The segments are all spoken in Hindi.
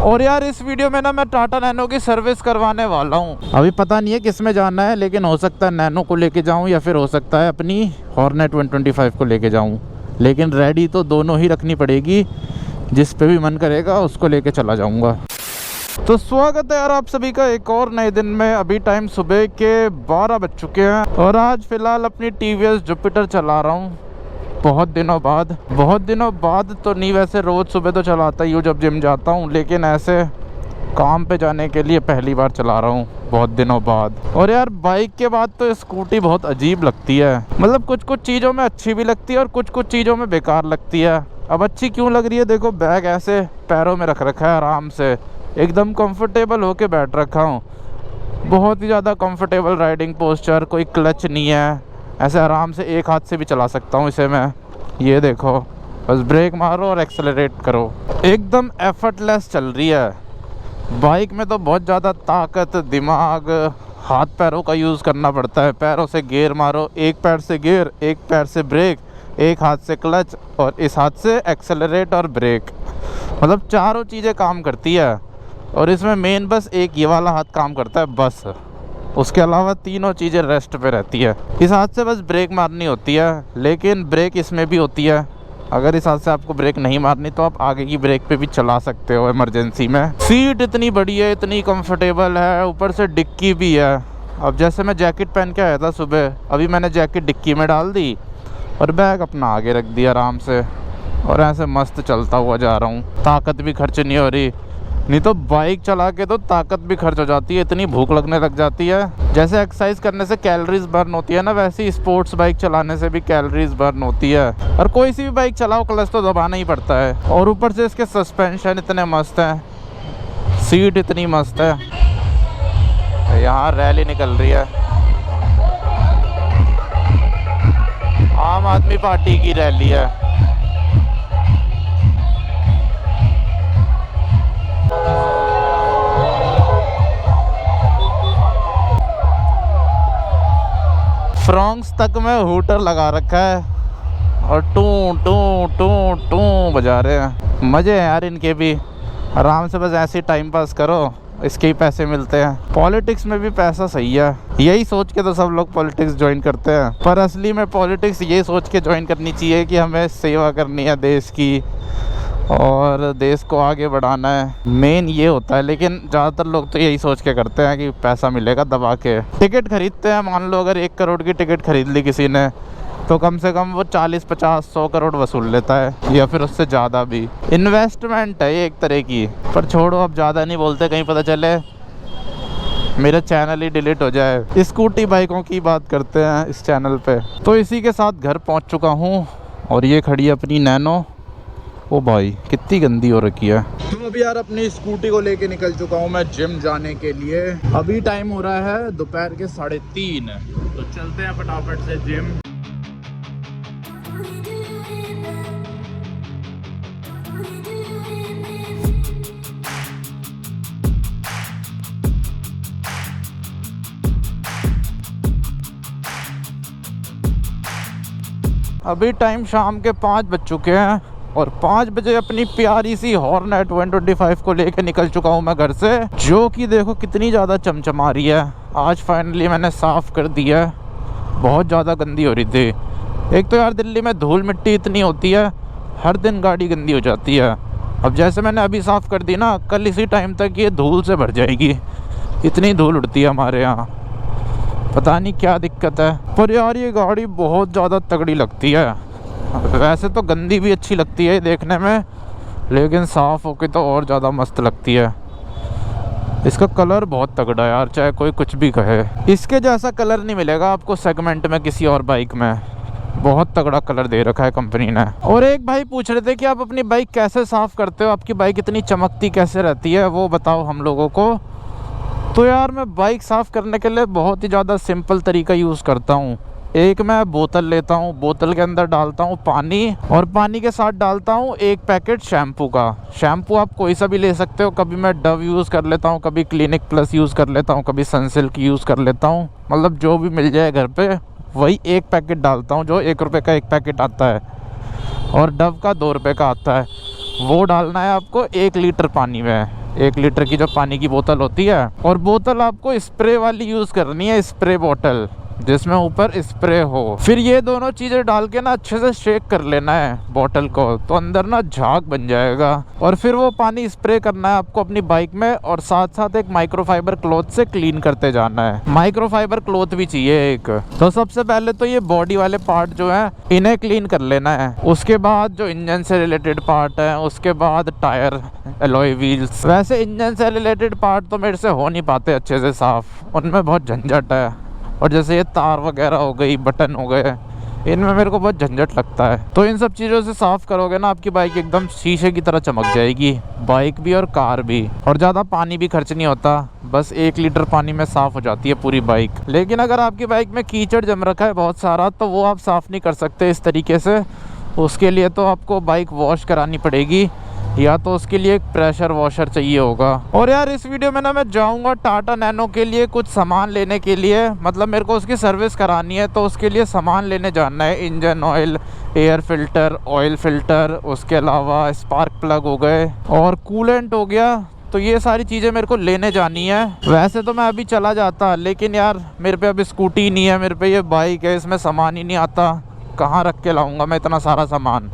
और यार इस वीडियो में ना मैं टाटा नैनो की सर्विस करवाने वाला हूँ। अभी पता नहीं है किस में जाना है, लेकिन हो सकता है नैनो को लेके जाऊँ या फिर हो सकता है अपनी हॉर्नेट 125 को लेके जाऊँ। लेकिन रेडी तो दोनों ही रखनी पड़ेगी, जिस पे भी मन करेगा उसको लेके चला जाऊँगा। तो स्वागत है यार आप सभी का एक और नए दिन में। अभी टाइम सुबह के 12 बज चुके हैं और आज फिलहाल अपनी TVS जुपिटर चला रहा हूँ। बहुत दिनों बाद तो नहीं, वैसे रोज़ सुबह तो चलाता ही हूँ जब जिम जाता हूँ, लेकिन ऐसे काम पे जाने के लिए पहली बार चला रहा हूँ बहुत दिनों बाद। और यार बाइक के बाद तो स्कूटी बहुत अजीब लगती है। मतलब कुछ कुछ चीज़ों में अच्छी भी लगती है और कुछ कुछ चीज़ों में बेकार लगती है। अब अच्छी क्यों लग रही है, देखो बैग ऐसे पैरों में रख रखा है, आराम से एकदम कंफर्टेबल होके बैठ रखा हूँ। बहुत ही ज़्यादा कंफर्टेबल राइडिंग पोस्चर, कोई क्लच नहीं है, ऐसे आराम से एक हाथ से भी चला सकता हूँ इसे मैं। ये देखो, बस ब्रेक मारो और एक्सेलरेट करो, एकदम एफर्टलेस चल रही है। बाइक में तो बहुत ज़्यादा ताकत, दिमाग, हाथ पैरों का यूज़ करना पड़ता है। पैरों से गियर मारो, एक पैर से गियर, एक पैर से ब्रेक, एक हाथ से क्लच और इस हाथ से एक्सेलरेट और ब्रेक। मतलब चारों चीज़ें काम करती है और इसमें मेन बस एक ये वाला हाथ काम करता है बस। उसके अलावा तीनों चीज़ें रेस्ट पे रहती है। इस हाथ से बस ब्रेक मारनी होती है, लेकिन ब्रेक इसमें भी होती है। अगर इस हाथ से आपको ब्रेक नहीं मारनी तो आप आगे की ब्रेक पे भी चला सकते हो इमरजेंसी में। सीट इतनी बड़ी है, इतनी कंफर्टेबल है, ऊपर से डिक्की भी है। अब जैसे मैं जैकेट पहन के आया था सुबह, अभी मैंने जैकेट डिक्की में डाल दी और बैग अपना आगे रख दिया आराम से, और ऐसे मस्त चलता हुआ जा रहा हूँ। ताकत भी खर्च नहीं हो रही, नहीं तो बाइक चला के तो ताकत भी खर्च हो जाती है, इतनी भूख लगने लग जाती है। जैसे एक्सरसाइज करने से कैलोरीज बर्न होती है ना, वैसे ही स्पोर्ट्स बाइक चलाने से भी कैलोरीज बर्न होती है। और कोई सी भी बाइक चलाओ क्लच तो दबाना ही पड़ता है। और ऊपर से इसके सस्पेंशन इतने मस्त हैं, सीट इतनी मस्त है। यहाँ रैली निकल रही है, आम आदमी पार्टी की रैली है। फ्रॉन्क्स तक में हूटर लगा रखा है और टू टू टू टू बजा रहे हैं। मज़े हैं यार इनके भी, आराम से बस ऐसे ही टाइम पास करो, इसके ही पैसे मिलते हैं। पॉलिटिक्स में भी पैसा सही है, यही सोच के तो सब लोग पॉलिटिक्स ज्वाइन करते हैं। पर असली में पॉलिटिक्स ये सोच के ज्वाइन करनी चाहिए कि हमें सेवा करनी है देश की और देश को आगे बढ़ाना है, मेन ये होता है। लेकिन ज़्यादातर लोग तो यही सोच के करते हैं कि पैसा मिलेगा दबा के। टिकट खरीदते हैं, मान लो अगर 1 करोड़ की टिकट खरीद ली किसी ने, तो कम से कम वो 40, 50, 100 करोड़ वसूल लेता है, या फिर उससे ज़्यादा भी। इन्वेस्टमेंट है ये एक तरह की। पर छोड़ो, अब ज़्यादा नहीं बोलते, कहीं पता चले मेरा चैनल ही डिलीट हो जाए। स्कूटी बाइकों की बात करते हैं इस चैनल पे। तो इसी के साथ घर पहुँच चुका हूँ और ये खड़ी है अपनी नैनो। ओ भाई कितनी गंदी हो रखी है। तो अभी यार अपनी स्कूटी को लेके निकल चुका हूँ मैं जिम जाने के लिए। अभी टाइम हो रहा है दोपहर के 3:30, तो चलते हैं फटाफट से जिम। अभी टाइम शाम के 5 बज चुके हैं और 5 बजे अपनी प्यारी सी हॉर्नेट 125 को लेके निकल चुका हूँ मैं घर से, जो कि देखो कितनी ज़्यादा चमचमा रही है। आज फाइनली मैंने साफ़ कर दी है, बहुत ज़्यादा गंदी हो रही थी। एक तो यार दिल्ली में धूल मिट्टी इतनी होती है, हर दिन गाड़ी गंदी हो जाती है। अब जैसे मैंने अभी साफ़ कर दी ना, कल इसी टाइम तक ये धूल से भर जाएगी, इतनी धूल उड़ती है हमारे यहाँ, पता नहीं क्या दिक्कत है। पर यार ये गाड़ी बहुत ज़्यादा तगड़ी लगती है। वैसे तो गंदी भी अच्छी लगती है देखने में, लेकिन साफ़ होके तो और ज़्यादा मस्त लगती है। इसका कलर बहुत तगड़ा है यार, चाहे कोई कुछ भी कहे। इसके जैसा कलर नहीं मिलेगा आपको सेगमेंट में किसी और बाइक में। बहुत तगड़ा कलर दे रखा है कंपनी ने। और एक भाई पूछ रहे थे कि आप अपनी बाइक कैसे साफ़ करते हो, आपकी बाइक इतनी चमकती कैसे रहती है, वो बताओ हम लोगों को। तो यार मैं बाइक साफ़ करने के लिए बहुत ही ज़्यादा सिंपल तरीका यूज़ करता हूँ। एक मैं बोतल लेता हूँ, बोतल के अंदर डालता हूँ पानी, और पानी के साथ डालता हूँ 1 पैकेट शैम्पू का। शैम्पू आप कोई सा भी ले सकते हो, कभी मैं डव यूज़ कर लेता हूँ, कभी क्लिनिक प्लस यूज़ कर लेता हूँ, कभी सनसिल्क यूज़ कर लेता हूँ। मतलब जो भी मिल जाए घर पे वही 1 पैकेट डालता हूँ, जो 1 रुपये का 1 पैकेट आता है, और डव का 2 रुपये का आता है। वो डालना है आपको 1 लीटर पानी में। 1 लीटर की जो पानी की बोतल होती है। और बोतल आपको स्प्रे वाली यूज़ करनी है, स्प्रे बोतल जिसमें ऊपर स्प्रे हो। फिर ये दोनों चीज़ें डाल के ना अच्छे से शेक कर लेना है बोतल को, तो अंदर ना झाग बन जाएगा। और फिर वो पानी स्प्रे करना है आपको अपनी बाइक में, और साथ साथ एक माइक्रोफाइबर क्लॉथ से क्लीन करते जाना है। माइक्रोफाइबर क्लॉथ भी चाहिए एक। तो सबसे पहले तो ये बॉडी वाले पार्ट जो है इन्हें क्लीन कर लेना है। उसके बाद जो इंजन से रिलेटेड पार्ट है, उसके बाद टायर, एलॉय व्हील्स। वैसे इंजन से रिलेटेड पार्ट तो मेरे से हो नहीं पाते अच्छे से साफ, उनमें बहुत झंझट है। और जैसे ये तार वगैरह हो गई, बटन हो गए, इनमें मेरे को बहुत झंझट लगता है। तो इन सब चीज़ों से साफ़ करोगे ना आपकी बाइक एकदम शीशे की तरह चमक जाएगी, बाइक भी और कार भी। और ज़्यादा पानी भी खर्च नहीं होता, बस 1 लीटर पानी में साफ़ हो जाती है पूरी बाइक। लेकिन अगर आपकी बाइक में कीचड़ जम रखा है बहुत सारा, तो वो आप साफ़ नहीं कर सकते इस तरीके से। उसके लिए तो आपको बाइक वॉश करानी पड़ेगी, या तो उसके लिए एक प्रेशर वॉशर चाहिए होगा। और यार इस वीडियो में ना मैं जाऊंगा टाटा नैनो के लिए कुछ सामान लेने के लिए, मतलब मेरे को उसकी सर्विस करानी है, तो उसके लिए सामान लेने जाना है। Engine oil, air filter, oil filter, उसके अलावा स्पार्क प्लग हो गए और कूलेंट हो गया। तो ये सारी चीज़ें मेरे को लेने जानी है। वैसे तो मैं अभी चला जाता, लेकिन यार मेरे पे अभी स्कूटी नहीं है, मेरे पे ये बाइक है, इसमें सामान ही नहीं आता। कहाँ रख के लाऊंगा मैं इतना सारा सामान?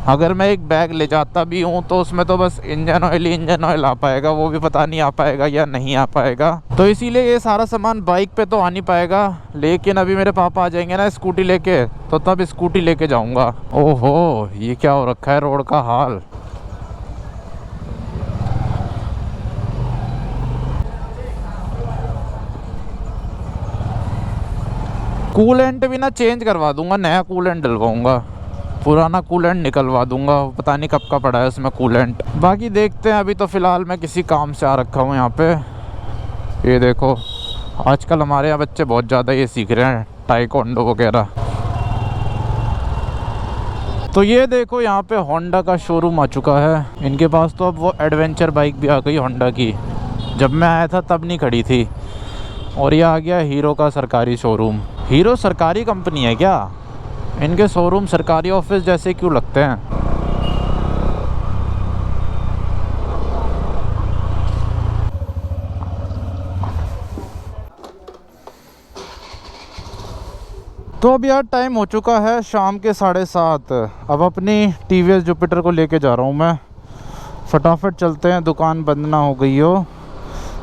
अगर मैं एक बैग ले जाता भी हूँ तो उसमें तो बस इंजन ऑयल आ पाएगा, वो भी पता नहीं आ पाएगा या नहीं आ पाएगा। तो इसीलिए ये सारा सामान बाइक पे तो आ नहीं पाएगा। लेकिन अभी मेरे पापा आ जाएंगे ना स्कूटी लेके, तो तब स्कूटी लेके जाऊँगा। ओहो, ये क्या हो रखा है रोड का हाल। कूलेंट भी ना चेंज करवा दूंगा, नया कूलेंट डलवाऊंगा, पुराना कूलेंट निकलवा दूंगा। पता नहीं कब का पड़ा है उसमें कूलेंट। बाकी देखते हैं, अभी तो फ़िलहाल मैं किसी काम से आ रखा हूँ यहाँ पे। ये देखो आजकल हमारे यहाँ बच्चे बहुत ज़्यादा ये सीख रहे हैं, ताइक्वांडो वगैरह। तो ये देखो यहाँ पे होंडा का शोरूम आ चुका है। इनके पास तो अब वो एडवेंचर बाइक भी आ गई होंडा की, जब मैं आया था तब नहीं खड़ी थी। और ये आ गया हीरो का सरकारी शोरूम। हीरो सरकारी कंपनी है क्या? इनके शोरूम सरकारी ऑफिस जैसे क्यों लगते हैं? तो अब यार टाइम हो चुका है शाम के 7:30। अब अपनी टीवीएस जुपिटर को लेके जा रहा हूँ मैं। फटाफट चलते हैं, दुकान बंद ना हो गई हो।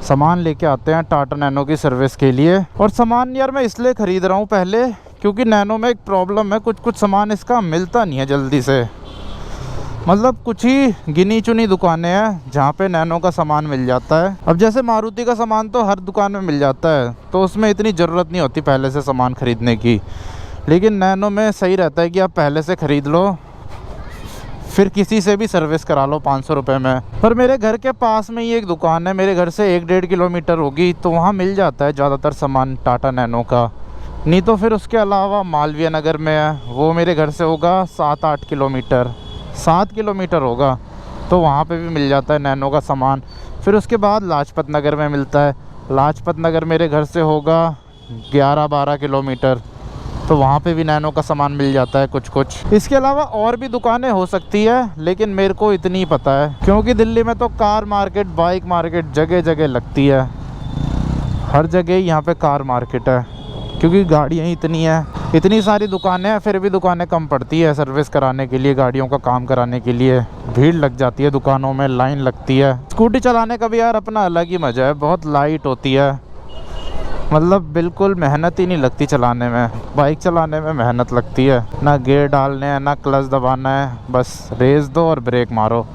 सामान लेके आते हैं टाटा नैनो की सर्विस के लिए। और सामान यार मैं इसलिए ख़रीद रहा हूँ पहले, क्योंकि नैनो में एक प्रॉब्लम है, कुछ सामान इसका मिलता नहीं है जल्दी से। मतलब कुछ ही गिनी चुनी दुकानें हैं जहाँ पे नैनो का सामान मिल जाता है। अब जैसे मारुति का सामान तो हर दुकान में मिल जाता है, तो उसमें इतनी ज़रूरत नहीं होती पहले से सामान ख़रीदने की। लेकिन नैनो में सही रहता है कि आप पहले से ख़रीद लो, फिर किसी से भी सर्विस करा लो 500 रुपये में। पर मेरे घर के पास में ही एक दुकान है, मेरे घर से 1-1.5 किलोमीटर होगी, तो वहाँ मिल जाता है ज़्यादातर सामान टाटा नैनो का। नहीं तो फिर उसके अलावा मालवीय नगर में है, वो मेरे घर से होगा 7-8 किलोमीटर, 7 किलोमीटर होगा, तो वहाँ पे भी मिल जाता है नैनो का सामान। फिर उसके बाद लाजपत नगर में मिलता है। लाजपत नगर मेरे घर से होगा 11-12 किलोमीटर, तो वहाँ पे भी नैनो का सामान मिल जाता है कुछ। इसके अलावा और भी दुकानें हो सकती है, लेकिन मेरे को इतनी ही पता है, क्योंकि दिल्ली में तो कार मार्केट, बाइक मार्केट जगह जगह लगती है। हर जगह यहाँ पे कार मार्केट है, क्योंकि गाड़ियाँ इतनी हैं, इतनी सारी दुकानें हैं, फिर भी दुकानें कम पड़ती है सर्विस कराने के लिए, गाड़ियों का काम कराने के लिए। भीड़ लग जाती है दुकानों में, लाइन लगती है। स्कूटी चलाने का भी यार अपना अलग ही मज़ा है, बहुत लाइट होती है, मतलब बिल्कुल मेहनत ही नहीं लगती चलाने में। बाइक चलाने में मेहनत लगती है, ना गियर डालने हैं, ना क्लच दबाना है, बस रेस दो और ब्रेक मारो,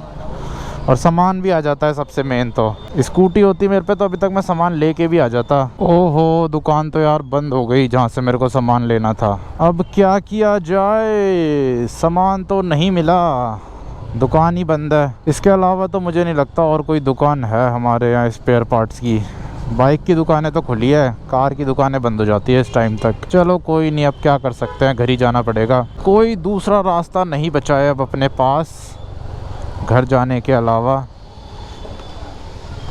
और सामान भी आ जाता है। सबसे मेन तो स्कूटी होती मेरे पे तो अभी तक मैं सामान लेके भी आ जाता। ओहो, दुकान तो यार बंद हो गई जहाँ से मेरे को सामान लेना था। अब क्या किया जाए, सामान तो नहीं मिला, दुकान ही बंद है। इसके अलावा तो मुझे नहीं लगता और कोई दुकान है हमारे यहाँ स्पेयर पार्ट्स की। बाइक की दुकानें तो खुली है, कार की दुकानें बंद हो जाती है इस टाइम तक। चलो कोई नहीं, अब क्या कर सकते हैं, घर ही जाना पड़ेगा। कोई दूसरा रास्ता नहीं बचा है अब अपने पास घर जाने के अलावा।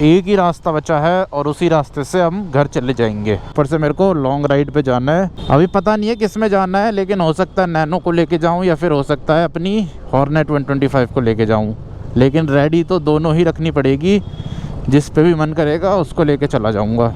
एक ही रास्ता बचा है और उसी रास्ते से हम घर चले जाएंगे। ऊपर से मेरे को लॉन्ग राइड पे जाना है, अभी पता नहीं है किस में जाना है, लेकिन हो सकता है नैनो को लेके जाऊं या फिर हो सकता है अपनी हॉर्नेट 125 को लेके जाऊं। लेकिन रेडी तो दोनों ही रखनी पड़ेगी, जिस पे भी मन करेगा उसको लेके चला जाऊंगा।